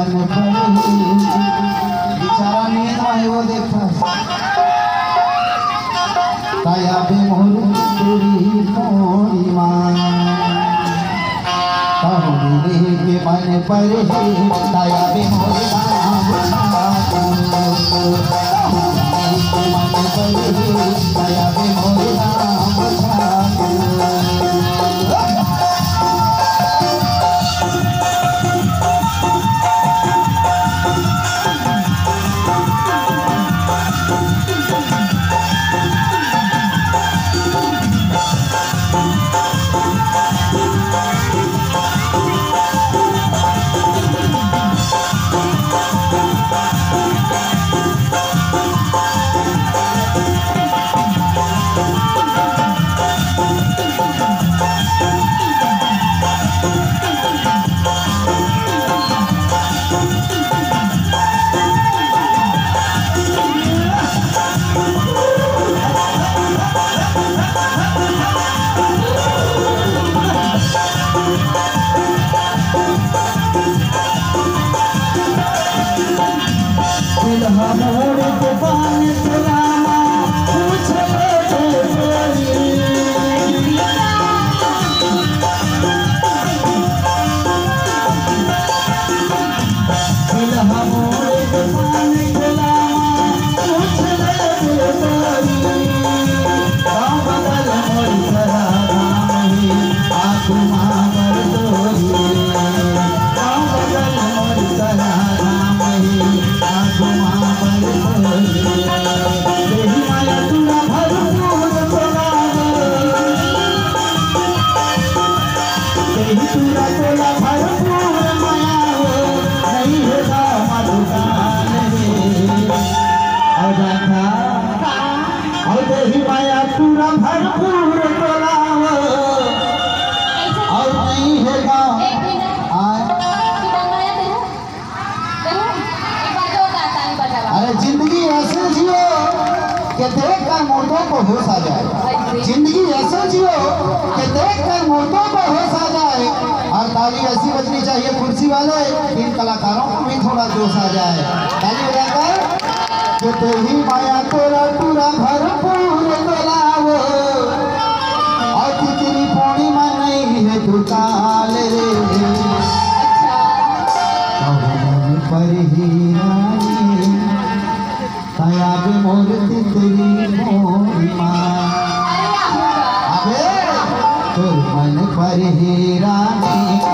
मन पर बेचारा नींद में वो देखा ताया बे मोर तेरी मोरी माँ के मन पर ताया बे मोर नाम मन पर ताया बे मोर जिंदगी ऐसे जियो कि देख कर मुर्दों को होश आ जाए। जिंदगी ऐसे जियो कि देख कर मुर्दों को होश आ जाए। और ताली ऐसी बजनी चाहिए कुर्सी वाले, इन कलाकारों को भी थोड़ा जोश आ जाए। ताली बजाकर कि तेरी माया तोरा पूरा भरपूर तोलावो और तितली पूर्णिमा नहीं है दुकाल रे पर ही ताया बे मोर तेरी मोरी माँ अबे तोर मन पर ही रानी